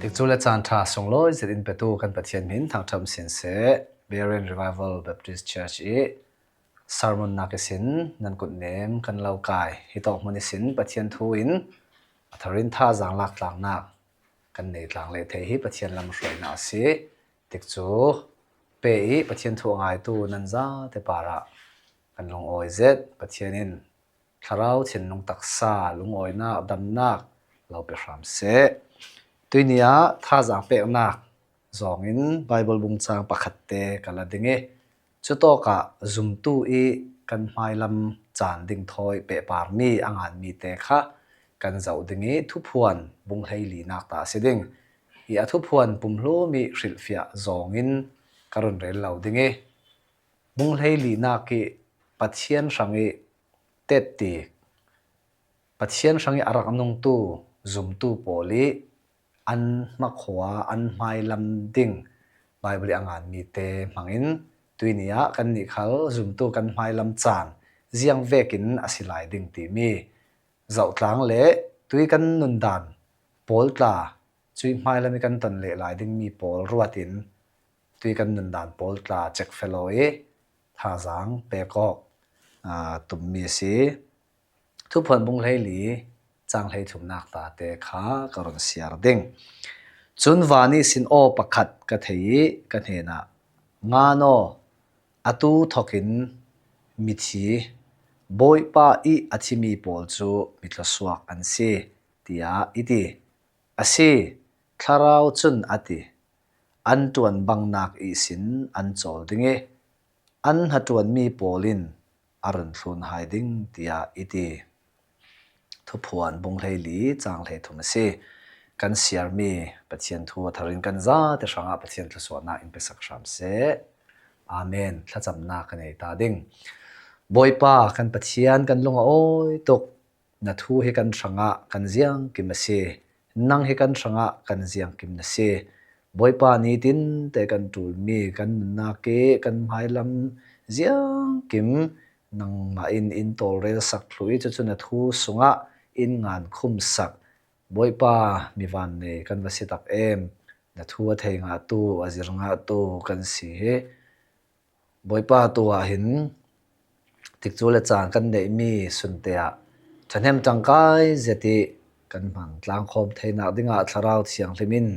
ติกจูเลจานทาสงลอยเสดินเปตูกันปะเทียนมินทางทำสินเส Berean Revival Baptist Church สารมนนักสินนันกุดเนมกันเล่ากายฮิตอกมนิสินปะเทียนทูอินอัทรินท่าจางลักหลังนักกันในหลังเลเทหิปะเทียนลำสวยนาสิติกจูเปย์ปะเทียนทูง่ายตูนันซาเตปาระกันลงออยเซตปะเทียนินคาราวเช่นลงตักซาลงออยนาดำนักเราไปฟรามเซตัวนี้ท่าจางเปกนักจองอินไบเบิลบุงจางปะขัดเตกันละดิ่งจุดโตกะซุมตู้อีกันไมลำจานดิ่งถอยเปปาร์มีอ่างมีเตค่ะกันเจ้าดิ่งทุพวนบุงให้ลีนักตาเสดิ่งอีอาทุพวนปุ่มโลมีสิลฟิอาจองอินการุนเรลเหล่าดิ่งบุงให้ลีนักปัจเจียนสังเตติปัจเจียนสังอารักนงตู้ซุมตู้โพลีอันมักขวาอันไมลำดิ่งไบเบิลอ่างมีเตมังอินตัวนี้กันนี่เขาซุมตู้กันไมลำจานเจียงเวกินอสิไลดิ่งตีมีเจ้าทางเละตัวกันนุนดันโพลตาช่วยไมลำมีกันตันเละหลายดิ่งมีโพลรัวตินตัวกันนุนดันโพลตาเจ็กเฟลโลท่าจางเปกอกตุ่มมีสีทุกคนบุงเลยหลีจางให้ถุมนักตาเตขาการนเสียดิ่งจุนวานีสินโอปะขัดกะเทยกันเฮนะงานโออตูทอกินมิทีบอยป้าอีอาทิมีโพลจูมิตรสวกอันซีตียอิติอาซีคาราวจุนอติอันตวนบังนักอีสินอันโจลดิ่งอันหัดตวนมีโพลินอารันทุนไฮดิ่งตียอิติทุพวนบุงเลยหลีจางเลยทุมเสกันเสียมีปะเทียนทัวทารินกันซาแต่ช่างปะเทียนทุสวนาอินเปสักชามเสอาเมนถ้าจำนากันในตาดิ่งบอยป้ากันปะเทียนกันลงโอ้ยตกนัทูให้กันช่างกันเสียงกิมเสนั่งให้กันช่างกันเสียงกิมเสบอยป้านี้ดินแต่กันตูมีกันนาเกกันไม้ลำเสียงกิมนังมาอินโตเรสักพลุยจุดนัทูสุงะอินงานคุมสักบอยป้ามีวันเนกันวสิตักนัทูเทงาตูอาจิรงาตูกันสีบอยป้าตัวหินติกจูเลจางกันเดมีสุนเตียฉันเห็นจังกายเจติกันมันลางคมเทนักดิ่งอาทาราวเสียงลิมิน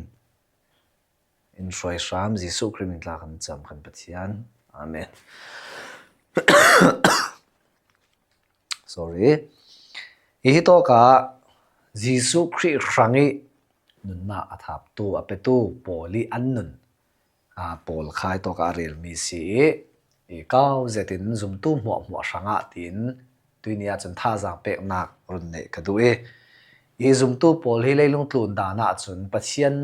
อินทรอยสามจิสุคริมินลากันจำกันปะเทียนอาเมนsorry อีฮิโตกะจิสุคริครั้งนี้นุนนาอัฐาบตูอเปตูโพลีอันนุนโพลคายตัวกะเรลมีสีอีก้าวเจตินซุมตู้หัวสังอาตินตัวนี้จนท่าจางเปกนักรุนเนกดูอีซุมตู้โพลีเลยลงตุนดานาจนปัจเจียน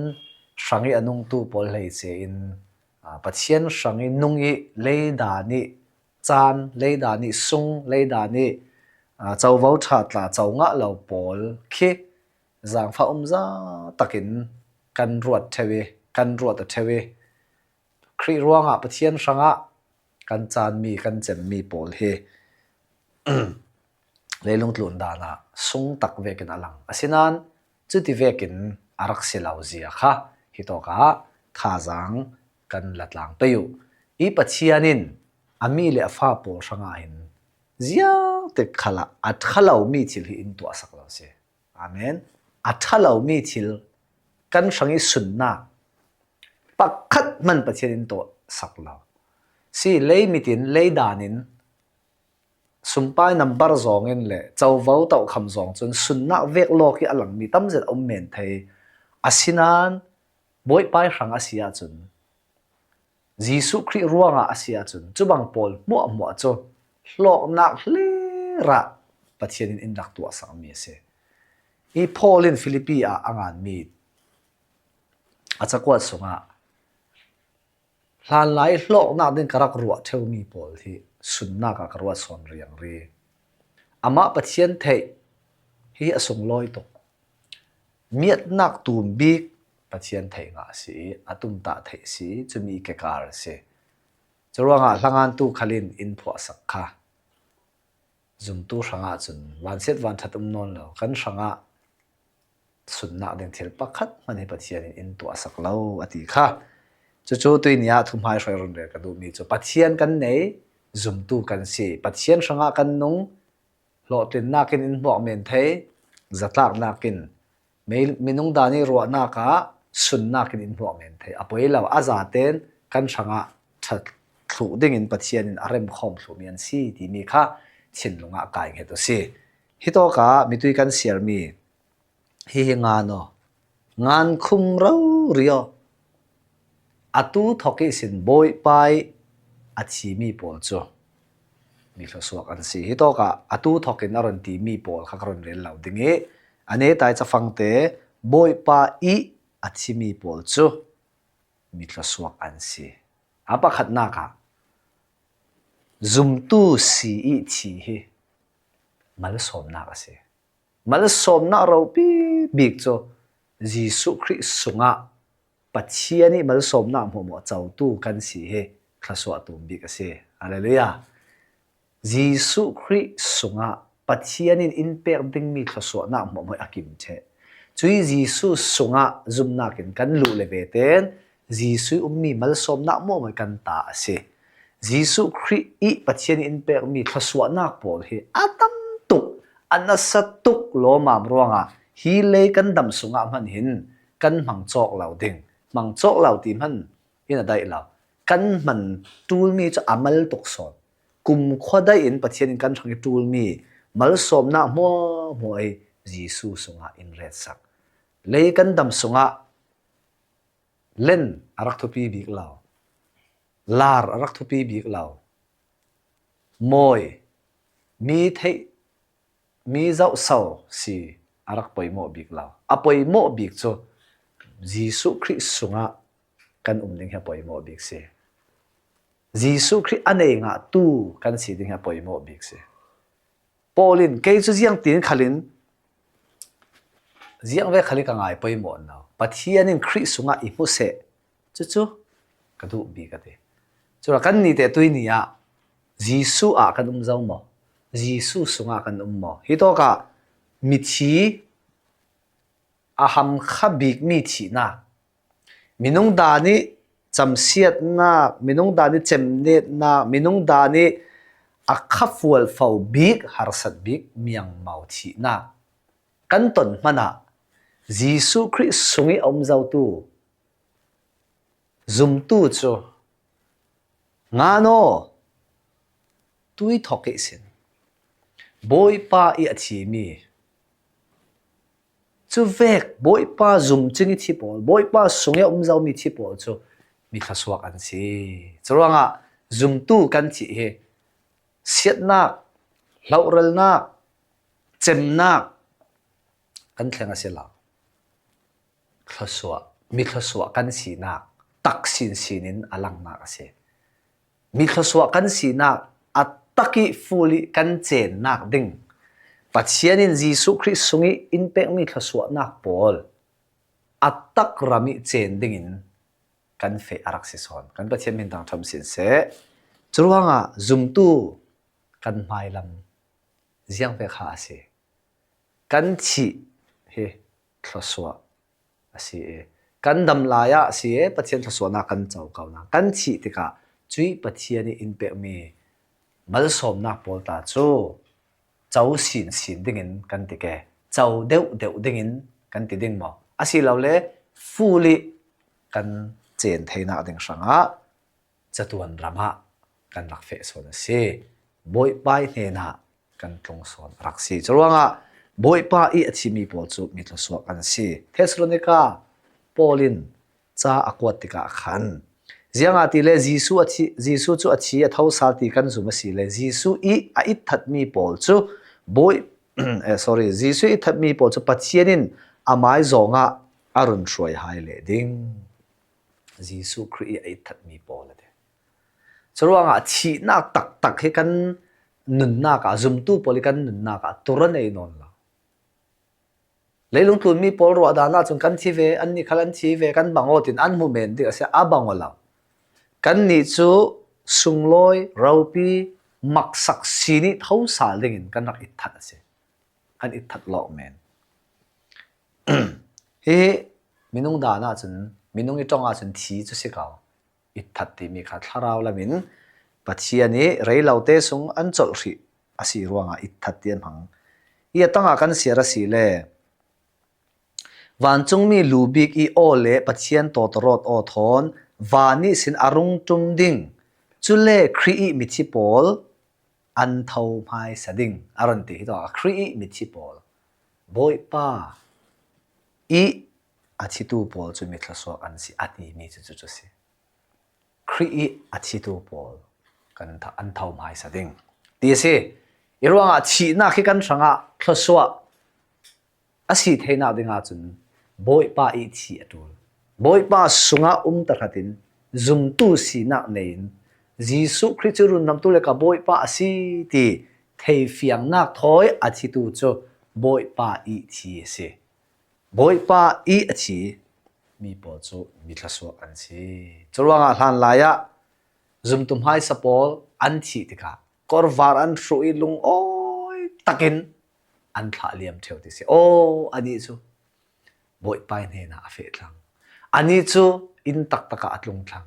สังอีอนุงตู้โพลีเจอินปัจเจียนสังอีนุงอีเลยดานิจานเลยดานิซุงเลยดานิเจ้าวัวชาติละเจ้างะเหล่าโพลคิจางฟ้าซาตักินกันรวดเทวีกันรวดเทวีครีรัวงะปัจเจียนสังะกันจานมีกันเจมมีโพลเฮเลยลงตุนดานะซุงตักเวกินอลังอาศินันจุดที่เวกินอารักเซลาวเซียค่ะฮิโตกะท่าจางกันลัดหลังไปอยู่อีปัจเจียนินอามีเลฟ้าโพลสังะหินเจียเตขละอัดขลาวมีทิลอินตัวสักแล้วเสียอาเมนอัดขลาวมีทิลกันสังอิสุนนะปักขัดมันปัจเจียนินตัวสักแล้วสิเลยมิตินเลยดานินสุมไปนัมบาร์จองอินเล่เจ้าว้าวเต่าคำจองจนสุนนะเวกโลกีอลังมีตั้มเจ็ดอมเมนไทยอาศินันบอยไปสังอาเซียจนจิสุคริรัวงอาเซียจนจุบังโพลมัวจูโลกนักเลระปัจเจียนอินดักตัวสังมีเสอีโพลินฟิลิปปีอ่างานมีอาจจะกวดสงะหลานไหลโลกนักดินกระรักรัวเทวมีโพลที่สุนนักกระรัวสอนเรียงรีอามาปัจเจียนเทฮีอสงลอยตกเมียดนักตูมบิกปัจเจียนเทงาสีอาตุมตาเทสีจะมีเกการเสจะว่างาหลังงานตู้ขลินอินพัวสักค่ะจุมตู้สังอาจนวันเสร็จวันทัดนนแล้วกันสังอา สุนนะเดงเทลปักขัดมันให้ปัจเจียนอินตัวสักเล่าอติค่ะจู่ๆตัวนี้ทุ่มหายช่วยรุนแรงกันดูมีจู่ปัจเจียนกันไหนซุ่มตู้กันสิปัจเจียนช่างกันนุ่งหลอดเป็นนักกินอินบอกเมนเทจัตลากนักกินไม่นุ่งดานี่รัวนักะสุนนักกินอินบอกเมนเทอภัยเราอาจาเต้นกันช่างชัดถูดิ่งอินปัจเจียนอินอารมณ์คอมสูมีอันสิที่มีค่ะชินลงอากายเหตุสิฮิโตกะมีตุยกันเสียมีฮิงานงานคุมเราเรียอตูทอกิสินบอยไปอาชีมีปอลจูมีข้อสวกันสิฮิโตกะอตูทอกินอรันตีมีปอลข้ากรนเรียนเหล่าดิ่งอันนี้ตายจะฟังเตะบอยไปอีอาชีมีปอลจูมีข้อสวกันสิอาปะขัดนักะซุมตูสีอีชีฮิมัลสมนักสิมัลสมนักเราปีบิกโจยิสุคริสสุงะปัจเจียนี่มัลสมนักหัวหมอเจ้าตู้กันสิเฮคลาสวะตุมบิกสิอะไรเลยอะยิสุคริสสุงะปัจเจียนี่อินเปกดิ้งมีคลาสวะนักหัวหมออากิมเชจุยยิสุสุงะซุมนักกันลุเลเวเตนยิสุมีมัลสมนักหัวหมอกันตาสิยิสุคริอีปัจเจียนี่อินเปกมีคลาสวะนักปอลเฮอาตัมตุกอันนั้นสัตตุกโลมามรัวงะฮีเลกันดำสุงะมันหินกันมังจอกเหล่าดิ่งมังจอกเหล่าตีมันยินได้เหล่ากันมันตูลมีจะอามัลตกสอนกุมขวดได้อินปัจเจียนกันทางตูลมีมัลสมนะมัวไอยิสุสุงะอินเรสักเลกันดำสุงะเล่นอารักทุปีบิกเหล่าลาร์อารักทุปีบิกเหล่ามวยมีเทมีเจ้าเศร้าสิอารักปอยโมบิกเหล่าอปอยโมบิกโจยิสุคริสสุงะกันดิ่งให้ปอยโมบิกเสยิสุคริสอันเองะตู้กันสิดิ่งให้ปอยโมบิกเสปอลินเกยจุเจียงตีนขลินเจียงเวขลิกังไงปอยโมนเอาปัจเจียนินคริสสุงะอิมุเสจู่ๆกระดูบิกกันเดจุระกันนี่แต่ตัวนี้อะยิสุอะกันเจ้าหมอยิสุสุงะกันหมอฮิโตกะมิชีอาหัมขับบิกมิชีนะมินุงดานิจำเสียดนะมินุงดานิเจมเนตนะมินุงดานิอาขับฟัวฟาวบิกฮาร์สัดบิกเมียงเมาชีนะกันตนมันอะยิสุคริสสุงอมเจ้าตู้ซุมตู้โจงานโอตุยทอกเกสินบอยป้าอีอาชีมีจูเวกบอยป้าซุ่มจึงที่ปอลบอยป้าสุงเออมเจ้ามีที่ปอลจูมีข้าสวกันสิจรวงอ่ะซุ่มตู้กันที่เฮเสียดนักเล่าเรลนักเจมนักกันแข่งกันเสียหลังข้าสวมีข้าสวกันสีนักตักสินสีนินอลังนักเสียมีข้าสวกันสีนักอัตตะกิฟูลิกันเจนนักดิ่งปัจเจียนินยิสุคริสสุงิอินเปกมีข้าสวนักปอลอัตตักรามิเจนดิ่งกันเฟอารักซิสอนกันปัจเจียนมินตังทำสินเสจรวงอ่ะซุมตู้กันไม่ลำเจียงเฟข้าเสกันชีเฮข้าสวเสียกันดำลายะเสียปัจเจียนข้าสวนักกันเจ้าเก่านะกันชีติกาจุยปัจเจียนอินเปกมีมัลสมนักปอลตาโจเจ้าสินดิ่งกันติแกเจ้าเดวดิ่งกันติดิ่งมั้งอาศัยเราเลยฟูลิกันเจนเทน่าดิ่งสังอ่ะจะตัวนรำะกันรักเฟสวนสิบอยไปเนน่ะกันตรงส่วนรักสิจรวงอ่ะบอยไปอีอาชีมีปอลจูมีตัวสวกันสิเทสโลนิกาปอลินจ้าอควติกาขันเจียงอาทิเลยิสุจูอาชีเท่าสาติกันซุมสิเลยิสุอีอาอิทัดมีปอลจูบอยsorry ยิสุอีทัดมีปอลจูปัจเจียนินอาไม้จงอ่ะอารุณช่วยหายเลดิ้งยิสุครีอาอิทัดมีปอลเดจรวงอ่ะชีนักตักให้กันนุนนักอ่ะซุมตู้ปอลิกันนุนนักอ่ะตัวนั้นเองนนละเลยลงทุนมีปอลรัวดานาจนกันทีเวอันนี้ขันทีเวกันบังโอตินอันโมเมนต์ที่เสียอาบังโอละกันนี่จูสุงลอยเราปีมักสักสีนี้เท่าสาลิงกันนักอิทัดเสียกันอิทัดหลอกแมน เฮ้มินุงดานะจุนมินุงอีตองอาจุนทีจุสิกาวอิทัดติมีขัดทาราวละมินปัจเจียนี้เรย์เหล่าเตสุงอันจดริอาศิรวงอิทัดเตียนพังอีตั้งอากันเสียรสีเล่วันจงมีลูบิกอีโอเล่ปัจเจียนโตตรอดโอทอนวานิสินอารุงจุมดิงจุเล่ครีมิชิปอลอันเท่าไม้สดิงอารันติตัวครีมิชิปอลบอยป้าอีอาชิตูปอลจุมิทลสวกอันสิอาดีมีจุจุสิครีอาชิตูปอลกันถ้าอันเท่าไม้สดิงดีสิอีรวงอาชีนักขี้กันสังอาทลสวกอาศิเทน่าดิงอาจุนบอยป้าอีชีอตูลบอยป้าสุงอาตะขัดินจุมตูสีนักเนินยิสุคริสต์รุนนำตัวเลกบอยป้าอาศิตีเทฟียงนักถอยอาชิตูโจบอยป้าอีชีเสบอยป้าอีอาชีมีปอโจมีทศวอันสิจรวงอาหลันลายะจุมตุมไฮสปอลอันชีติกากอร์วารันสุยลุงโอ้ยตะกินอันขาเลียมเทวดิสิโอ้อันนี้จูบอยป้าเนี่ยนะเฟตลังอันนี้จูอินตักตะกะอัดลงทัง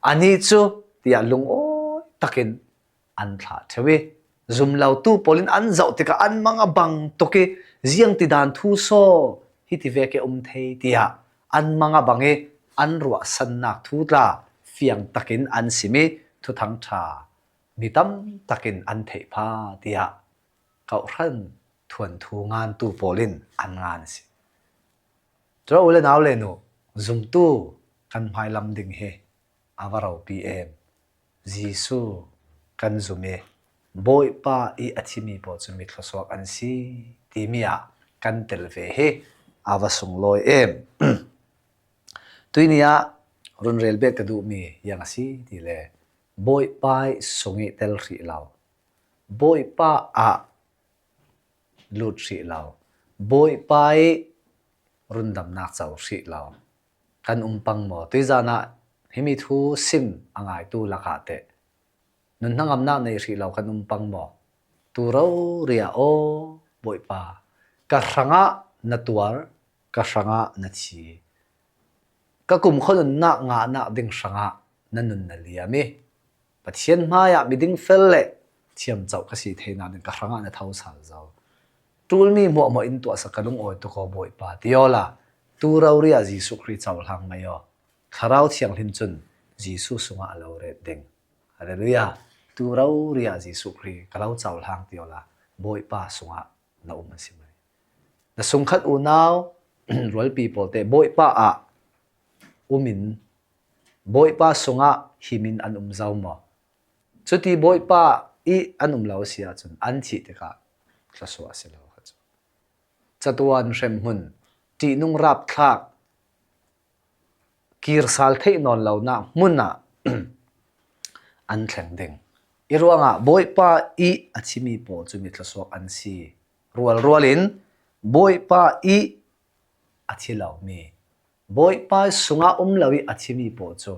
อันนี้จูที่อัดลงโอ้ยตะกินอันขาเทวีจุมเหล่าตู้พอลินอันเจ้าติกาอันมังบังตุกิเจียงติดานทูโซฮิติเวกเทติยาอันมังบังเออันรัวสันนักทูตราเฟียงตะกินอันสิมีทุทังชามีตั้มตะกินอันเทพาติยาเขาขันทวนทูงานตู้พอลินอันงานสิจราอุเลนเอาเลนูจุมตู้กันภายลำดิ่งเฮอาวาราพีเอ็มจีซูกันจุเมบอยป้าอีอาทิมีปอจุมิทลสวกอันซีทีมีอากันเตลเวเฮอาวาสุงลอยเอ็มตุยนี้อะรุนเรลเบกดูมียังสิทีเลบอยป้าสุงิเตลรีลาวบอยป้าอาลุดรีลาวบอยป้ารุนดำนักเจ้ารีลาวกันปังหมอตุยจานะให้มีทูซิมอ่างไอตูลักาเตนุนทั้งอำนาจในรีลาวกันปังหมอตูเราเรียโอบอยป้ากะสังะนัตัวกะสังะนัชีกะกุมคนนักงานักดิ่งสังะนั่นนุนนั่นเลียมีปัจเจียนมาอยากมีดิ่งเฟลเล่เทียมเจ้ากษีเทนาดิ่งกะสังะนัทเอาสาวเจ้าตูลมีหมวอินตัวสักกะลุงโอยตุกอบอยป้าติโอละตูเราเรียจีสุคริเจ้าหลังไม่ยอคาราวเทียงหินจุนจีสุสุงะเราเรดดิ่งฮาเลลูยาตูเราเรียจีสุคริคาราวเจ้าหลังติโอละบอยป้าสุงะน่ามันสิไหมแต่สงขัดอุณาวรวยปีโปเตบอยป้าอะมินบอยป้าสุงะหิมินอันเจ้าหมอจุดที่บอยป้าอีอันเหล่าเสียจนอันที่เด็กกระสวะเสียแล้วจัตวันเชมหุนที่นุ่งรับคลากกีร์สัลเทนอนเหล่าน่ะมุนน่ะอันแข็งเด้งอีรัวงะบอยป้าอีอาชิมีโปจุมิทลสวกอันซีรัวลินบอยป้าอีอาชิเหล่ามีบอยป้าสุงะเหล่าอีอาชิมีโปจู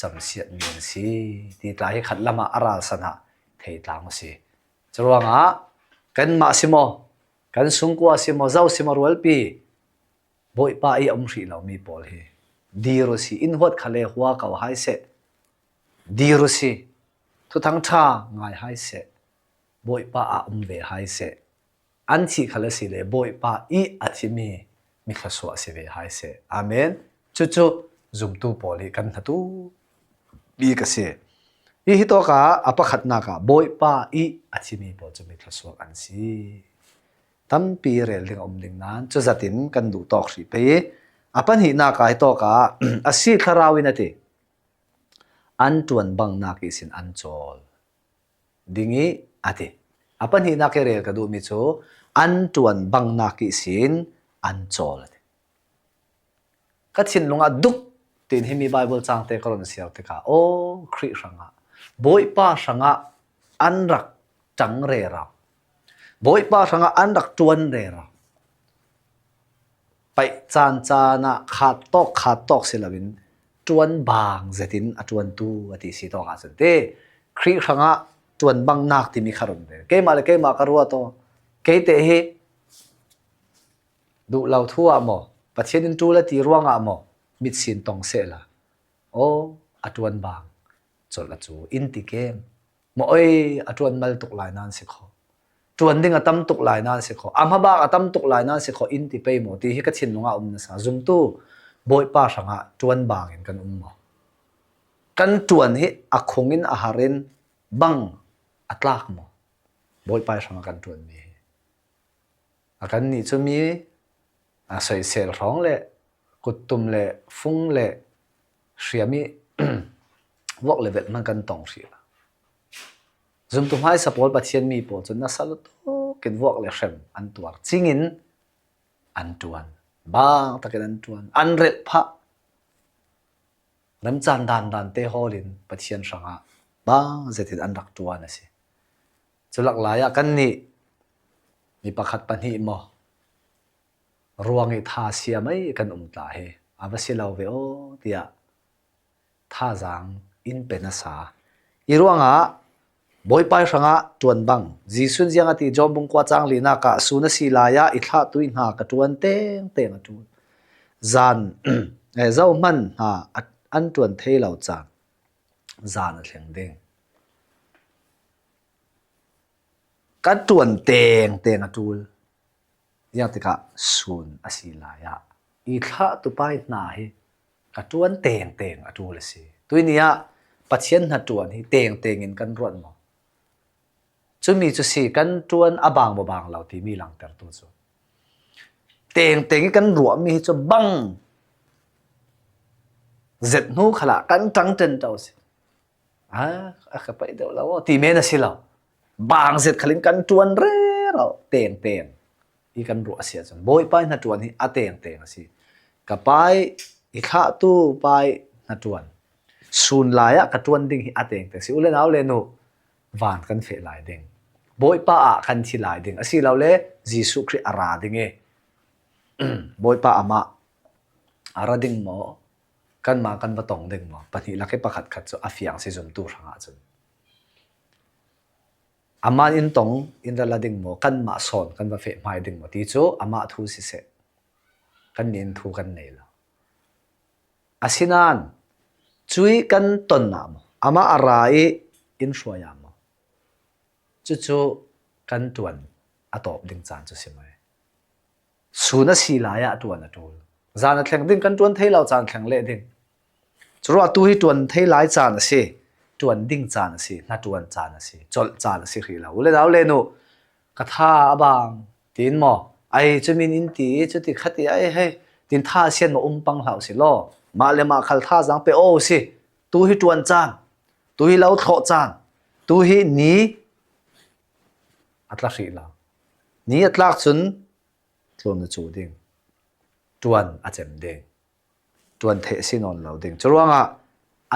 จำเสียเงินซีที่ตายขัดละมาอาราสนะเทตางซีจรัวงะกันมาสิโมกันสุงกัวสิโมเจ้าสิโมรัวปีบอยป้าอีรีเหล่ามีโปลเฮดีรุสีอินวัดทะเลหัวเก่าหายเสดีรุสีทุกทั้งชาง่ายหายเสบอยป้าเวหายเสอันที่เขาเรียกเลยบอยป้าอีอาทิมีข้าสวะเสวหายเสอาเมนจุจุจุมตูโปลีกันทัตูบีกเสอีฮิโตกาอปะขัดนากาบอยป้าอีอาทิมีโปจุมีข้าสวะอันซีตั้มปีเรลลิงลิงนั้นจุจัตินกันดูตอกสิเปอปันหินากาฮิโตกาอาศิคาราวินาทีอันจวนบังนากิสินอันโจลดิ่งนี้อาทิอปันหินาเกเรลกระดูมิโจอันจวนบังนากิสินอันโจลก็ชินลงอ่ะดุกตินให้มีไบเบิลจางเตกรอนเสียวเตกาโอ้คริสังอ่ะบอยป้าสังอ่ะอันรักจังเรราบอยป้าสังอ่ะอันรักจวนเรราไปจานจานะขาดตอกเสลวินจวนบางเจตินอจวนตูอติสิตอกอาสเตคริสังอ่ะจวนบังนักที่มีคารอนเดเกมาเลเกมาการัวโตเกเตเฮ du lau thua mo pathian in tu la ti ruanga mo mit sin tong se la o atuan bang chol la chu in ti kem mo oi atuan mal tuk lai nan se kho tuan ding atam tuk lai nan se kho am ha ba atam tuk lai nan se kho in ti pe mo ti hi ka chin lunga na sa zum tu boy pa sanga tuan bang in kan mo kan tuan hi akhongin aharin bang atlak mo boy pa sanga kan tuan mi akan ni chu mi a soi sel rong le kutum le fung le hriami wok le vet man kan tong hri la zum tu mai sapol pathian mi po chun na sal to ken wok le hrem an tuar chingin an tuan bang takin an tuan an ret pha ram chan dan te holin pathian sanga bang zetin an rak tuan ase chulak laya kan ni mi pakhat pani mo ruangi tha sia mai kan ta he avasilau ve o tia tha jang in penasa iruanga boy pai sanga tuan bang jisun jiang ati job bung kwa chang lina ka suna silaya itha tuin ha ka tuan teng teng atu zan e zau man ha an tuan thei lau cha zan a thleng ding ka tuan teng teng atul yang tika sun asilaya itha tu pai na hi ka tuan teng teng atul si tuinia pathian na tuan hi teng teng in kan ruan mo chumi chu si kan tuan abang bo bang lau ti mi lang ter tu chu teng teng kan ruwa mi chu bang zet nu khala kan tang ten tau si a ka pai deu law ti me na si law bang zet khalin kan tuan re ro teng teng i kan ruwa sia chun boy pai na tuan hi a teng teng si ka pai i kha tu pai na tuan sun laya ka tuan ding hi a teng teng si ule naw le nu van kan fe lai ding boy pa a kan thi lai ding asi law le jisu khri ara ding e boy pa ama ara ding mo kan ma kan ba tong ding mo pani la ke pakhat khat chu afiang si zum tu ranga chun ama in tong in la ding mo kan ma son kan ba fe mai ding mo ti chu ama thu si se kan nin thu kan nei la asinan chui kan ton na mo ama arai in hruaya mo chu kan tuan atop ding chan chu simai suna silaya tuan atul zana thleng ding kan tuan thei lau chan thleng le ding chura tu hi tuan thei lai chan ase tuan ding chan ase na tuan chan ase chol chan ase ri la ule daw le no katha abang tin mo ai chumin in ti chuti khati ai he tin tha sian mo pang hlau si lo ma le ma khal tha jang pe o si tu hi tuan chan tu hi lau tho chan tu hi ni atlak ri la ni atlak chun tlon chu ding tuan a chem ding tuan the sin on lo ding churuanga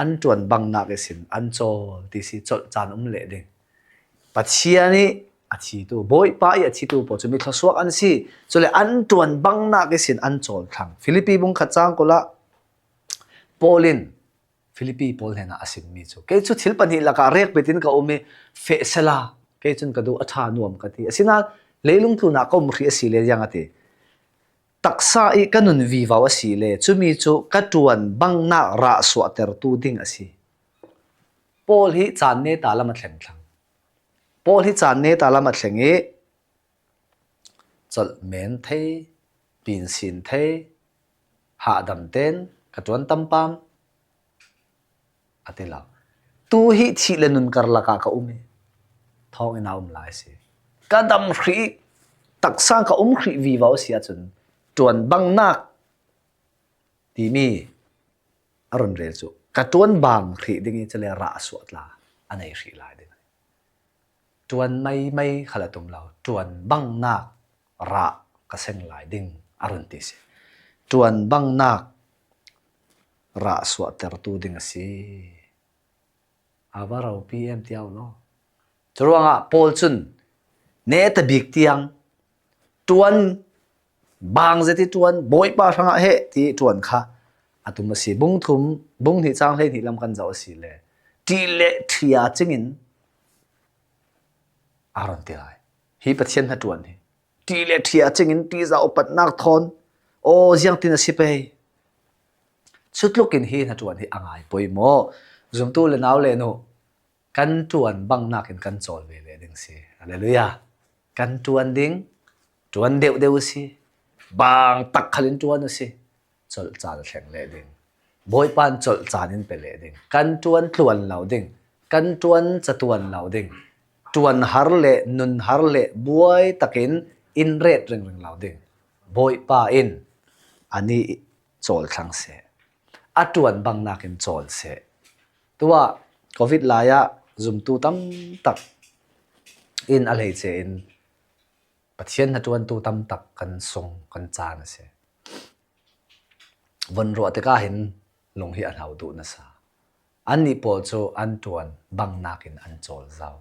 an tuan bang na ke sin an chol ti si chol chan le ding pathiani achi tu boy pa ya chi tu po chumi thasuak an si chole an tuan bang na ke sin an chol thang philippi bung khachang kola polin philippi pol hena asin mi chu ke chu thil pani la ka rek betin ka ome fe sela ke chun ka du atha nuam ka ti asina leilung tu na ko mri si le yang ati taksa i kanun vi wawa si le chumi chu katuan bang na ra swa ter tu ding asi pol hi chan ne ta lama thleng thlang pol hi chan ne ta lama thleng e chol men thei pin sin thei ha dam ten katuan tampam atela tu hi chi le nun kar la ka umi thong ina lai si kadam khri taksa ka khri vi wawa sia chun tuan bang nak ti mi aron re chu ka tuan bang khri ding i chale ra suat la anei khri lai ding tuan mai khalatum lau tuan bang nak ra ka seng lai ding aron ti se tuan bang nak ra suat ter tu ding si awarau pm tiaw lo churuanga pol chun ne ta big tiang tuan bang zeti tuan boy pa thanga he ti tuan kha atuma si bung thum bung ni chang le ni lam kan jaw si le ti le thia chingin aron ti lai hi pathian ha tuan hi ti le thia chingin ti za opat nak thon o jiang tin asipe chutlukin hi na tuan hi angai poimo zum tu le naw le no kan tuan bang nakin kan chol ve le ding si hallelujah kan tuan ding tuan deu si bang tak khalin tuan si chol cha la thleng le ding boy pan chol chanin pe le ding kan tuan tluan lau ding kan tuan chatuan lau ding tuan har le nun har le buai takin in red ring lau ding boy pa in ani chol thlang se atuan bang nakin chol se tuwa covid laya zum tu tam tak in alei che in pathian hatuan tu tam tak kan song kan cha na se von ro te ka hin long hi an hau du na sa an ni po chu an tuan bang nakin an chol zau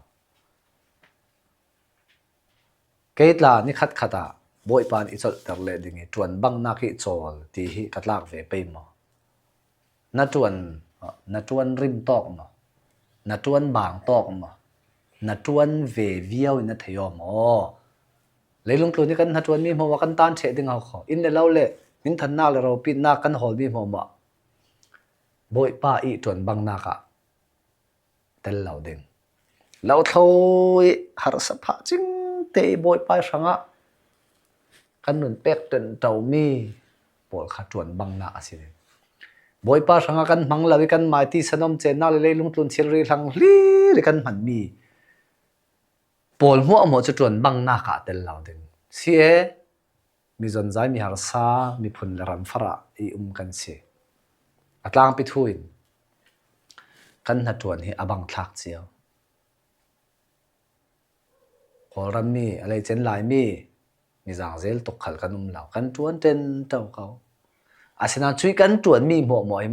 keitla ni khat khata boy pan i chol tar le dingi tuan bang naki chol ti hi katlak ve pe mo na tuan rim tok mo na tuan bang tok mo na tuan ve viau na theyo mo leilung tlu ni kan na tuan mi mo wa kan tan che ding haw kho in le law le min than na le ro pin na kan hol mi mo ma boy pa i tuan bang naka tel law ding law thloi har sa pha ching te boy pa sanga kan nun pek ten tau mi pol kha tuan bang na asile boy pa sanga kan mang lawi kan mai ti sanom che na le leilung tlun chil ri thlang hli le kan man mi pol mo amo chu tuan bang na ka tel law ding si e mi zon zai mi har sa mi phun la ram fara i kan se atlang pi thuin kan na tuan hi abang thlak chiao khoram mi alai chen lai mi mi jang zel tok khal kanum law kan tuan ten tau kau asina chui kan tuan mi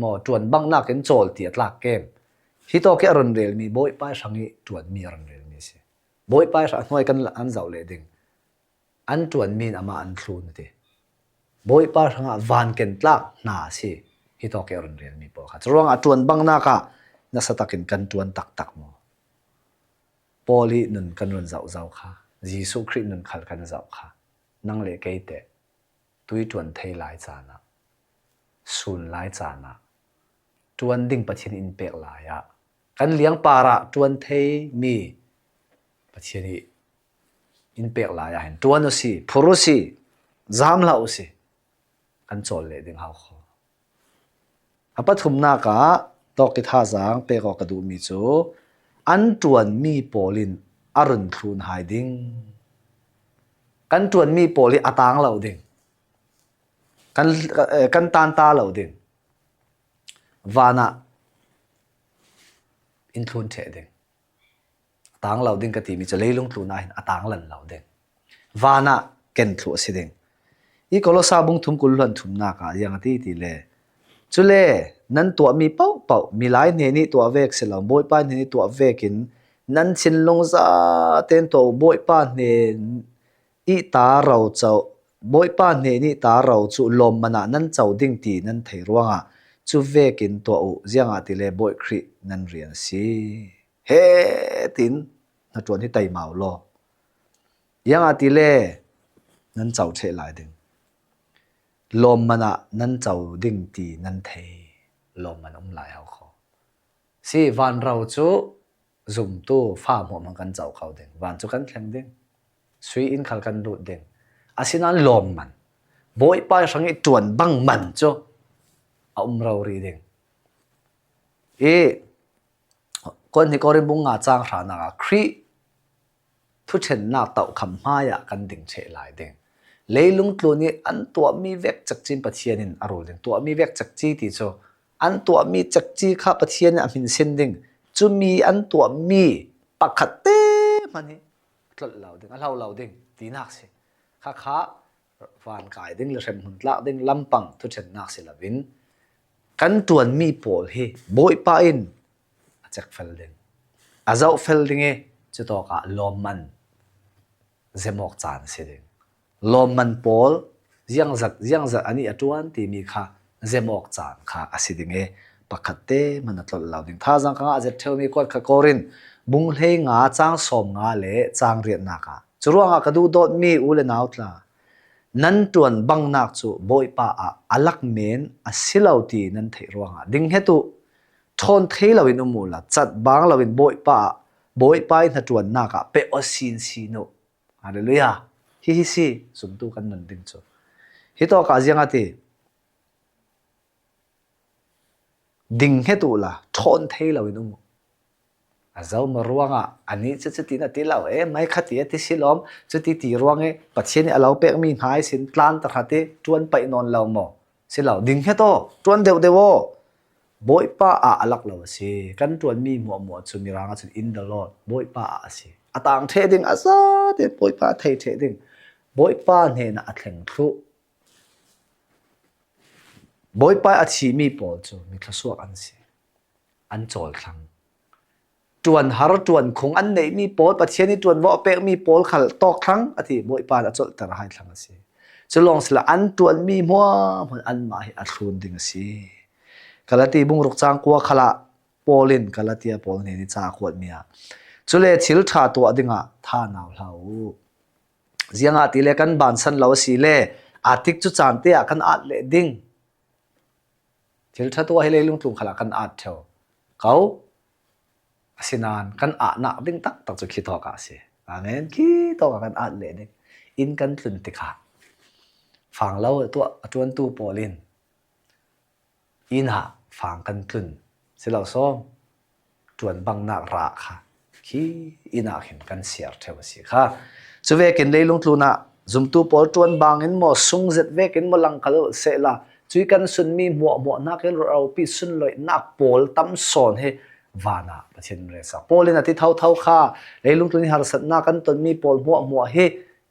mo tuan bang na ken chol ti atlak kem hi to ke ron rel mi boy pa sangi tuan mi ron rel mi se boy pa sa noi kan an zau le ding an tuan min ama an thlun te boy pa sanga van ken tlak na si hi to ke ron rel mi po kha churang a tuan bang na ka na satakin kan tuan tak tak mo poli nun kan ron zau kha jisu christ nun khal kan zau kha nang le ke te tui tuan thei lai chana sun lai chana tuan ding pathin in pek la ya kan liang para tuan thei mi pathini in pek la ya hen tuan o si phuru si zam la o si kan chol le ding haw kho apathum na ka tokit ha jang pe ko ka du mi chu an tuan mi polin arun thlun hai ding kan tuan mi poli atang lo ding kan tan ta lo ding vana in thlun the ding atang lo ding ka ti mi cha leilung thluna hin atang lan lo ding vana ken thlu si ding I kolosa bung thum kul lan thum na ka yang ti le chule nan to mi pau mi lai ne ni to vek se lo boy pa ni to vekin nan chin long za ten to boy pa ne I ta rau chau boy pa ne ni ta rau chu lom mana nan chau ding ti nan thei ruanga chu vekin to u jianga ti le boy khri nan rian si he tin na tuan hi tai mau lo yanga ti le nan chau the lai ding lom mana nan chau ding ti nan thei lom man lai haw kho si van rau chu zum tu fa mo man kan chau khau ding van chu kan thleng ding sui in khal kan lut ding asinan lom man boy pa sangi tuan bang man chu a rau ri ding e kon ni korin bung nga chang ra na khri thu chen na tau kham ma ya kan ding che lai ding leilung tluni an to mi vek chak chin pathianin arul ding to mi vek chak chi ti cho an to mi chak chi kha pathian a min sin ding chu mi an to mi pakhat te mani tlal lau ding a lau ding ti nak se kha van kai ding le rem hun tla ding lampang thu chen nak se lavin kan tuan mi pol hi boy pa in a chak fel ding a zau fel ding e chu to ka lom man zemok chan se ding lom man pol jiang zak ani atuan ti mi kha zemok chan kha asiding e pakhatte manatlol lauding thajang ka azet theu mi kot kha korin bung hlei nga chang som nga le chang riat na ka chu ruanga ka du dot mi ule naw tla nan tuan bang nak chu boi pa a alak men a silauti nan thei ruanga ding hetu thon theilawin umula chat bang lawin boi pa na tuan naka pe osin sino hallelujah hi si sumtu kan nan ding chu hi to ka jianga ti ding hetu la thon theilawin azau maruanga ani chachatina tilaw mai khatia ti silom chuti ti ruange pacheni alaw pek mi ngai sin tlan ta khate tuan pai non law mo silaw ding heto tuan deu dewo boi pa a alak law si kan tuan mi mo chu miranga chu in the lord boi pa a si atang the ding asa te boi pa the ding boi pa ne na athleng thu boi pa a chi mi pol chu mi thasuak an si an chol thlang tuan har tuan khong an nei mi pol pathiani tuan wo pek mi pol khal tok thang athi boi pa a chol tar hai thlang ase cholong sila an tuan mi mo an ma hi a thlun ding ase kalati bung ruk chang kwa khala polin kalatia pol ne ni cha khwat mia chule thil tha to adinga tha naw hlau zianga ti le kan ban san lo si le atik chu chan te a kan at le ding thil tha to hi le lung tlung khala kan at theo kau asinan kan a na ding tak chu khi tho ka se amen khi to ka kan at le ding in kan tlun ti kha phang lo to atun tu polin in ha phang kan tlun silo som tuan bang na ra kha khi ina khin kan siar theo si kha chuwe ken leilung tluna zum tu pol tuan bang in mo sung zet ve ken mo lang kalo se la chui kan sun mi mo na kel ro pi sun loi na pol tam son he vana pathin re sa polin ati thau kha leilung tluni har sat na kan ton mi pol mo he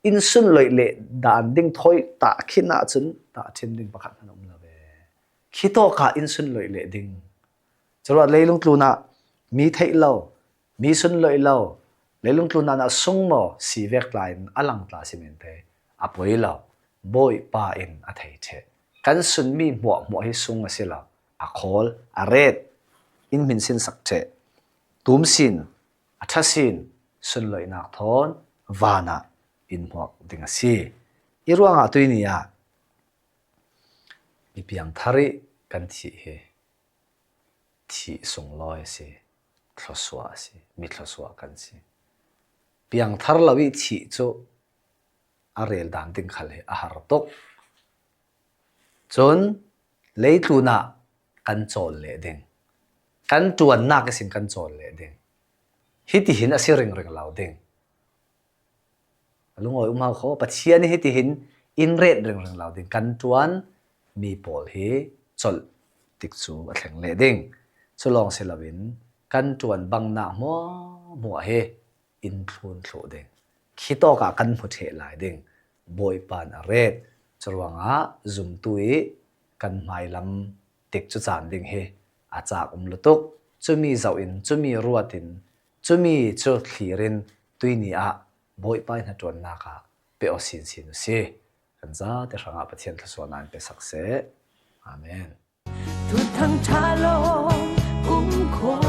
in sun loi le dan ding thoi ta khina chun ta chen ding pakhat nom la ve khito ka in sun loi le ding chwa leilung tluna mi thei lo mi sun loi lo leilung tluna na sung mo si vek line alang tla simente apoi lo boi pa in a thei the kan sun mi mo hi sung asila a khol a red in min sin sakche tum sin athasin sun loi nak thon vana in hok ding si iruanga tuinia mi piang thari kan thi he thi sung loi se thloswa se mi thloswa kan si piang thar lawi thi chu arel dan ding khal he a har tok chon leitluna kan chol le ding kan tuan na ka sin kan chol le ding hiti hin a siring ring law ding lungoi umau kho pathiani hiti hin in red ring law ding kan tuan mi pol hi chol tik chu a thleng le ding cholong se lawin kan tuan bang na mo he in thlun thlo ding khito ka kan mu the lai ding boi pan a red chorwanga zum tui kan mai lam tik chu chan ding he achak lutuk chumi zawin chumi ruatin chumi chu thlirin tuini a boi pai na ton naka pe osin sin se kanza te ranga pathian thasona pe sakse amen tu thang cha lo kho